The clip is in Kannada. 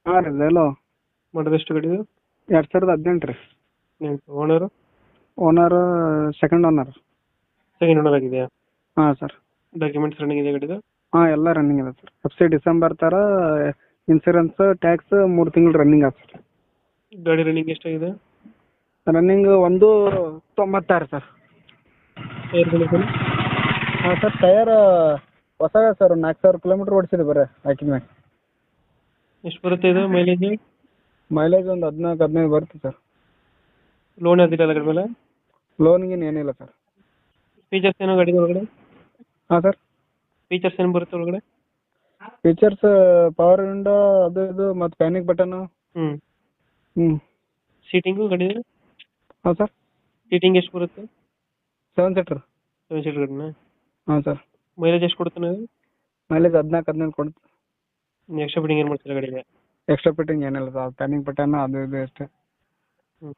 ಹಾಂ ರೀ ಝೆಲೋ ಮಾಡೋದು ಎಷ್ಟು ಗಾಡಿ ಇದು? 2018 ರೀ. Owner owner second owner. Second owner ಆಗಿದೆಯಾ? ಹಾಂ ಸರ್. ಡಾಕ್ಯುಮೆಂಟ್ಸ್ ರನ್ನಿಂಗ್ ಇದೆ ಗಾಡಿದು? ಹಾಂ ಎಲ್ಲ ರನ್ನಿಂಗ್ ಇದೆ ಸರ್. FC ಡಿಸೆಂಬರ್ ಥರ ಇನ್ಸೂರೆನ್ಸ್ ಟ್ಯಾಕ್ಸ್ 3 ತಿಂಗಳು ರನ್ನಿಂಗ್ ಆಯ್ತು ಸರ್. ಗಾಡಿ ರನ್ನಿಂಗ್ ಎಷ್ಟಾಗಿದೆ? Running 196 sir. ಟೈರ್ಗಳು? ಹಾಂ ಸರ್, ಟಯರ್ ಹೊಸವೇ ಸರ್. 4000 ಕಿಲೋಮೀಟ್ರ್ ಓಡಿಸಿದೆ ಬರೀ ಹಾಕಿದ ಮೇಲೆ. ಎಷ್ಟು ಬರುತ್ತೆ ಇದು ಮೈಲೇಜ್? ಮೈಲೇಜ್ ಒಂದು 14-15 ಬರುತ್ತೆ ಸರ್. ಲೋನ್ ಯಾವ್ದಿಲ್ಲ ಗಾಡಿ ಮೇಲೆ? ಲೋನ್ಗೇನು ಏನಿಲ್ಲ ಸರ್. ಫೀಚರ್ಸ್ ಏನೋ ಗಾಡಿ ಒಳಗಡೆ? ಹಾಂ ಸರ್. ಫೀಚರ್ಸ್ ಏನು ಬರುತ್ತೆ ಒಳಗಡೆ? ಫೀಚರ್ಸ್ ಪವರ್ ವಿಂಡೋ ಅದು ಇದು ಮತ್ತು ಪ್ಯಾನಿಕ್ ಬಟನು. ಹ್ಞೂ. ಸೀಟಿಂಗು ಗಾಡಿ? ಹಾಂ ಸರ್. ಸೀಟಿಂಗ್ ಎಷ್ಟು ಬರುತ್ತೆ? 7 ಸೀಟ್ರ್. 7 ಸೀಟರ್ ಗಾಡಿನ? ಹಾಂ ಸರ್. ಮೈಲೇಜ್ ಎಷ್ಟು ಕೊಡುತ್ತೆ ನೀವು? ಮೈಲೇಜ್ 14-15 ಕೊಡುತ್ತೆ. ಎಕ್ಸ್ಟ್ರಾ ಫಿಟ್ಟಿಂಗ್ ಏನು ಮಾಡ್ತೀರಾ ಗಾಡಿಗೆ? ಎಕ್ಸ್ಟ್ರಾ ಫಿಟ್ಟಿಂಗ್ ಏನಿಲ್ಲ ಸರ್. ಪ್ಯಾನಿಕ್ ಬಟನ್ ಅದು ಇದು ಅಷ್ಟೇ. ಹ್ಞೂ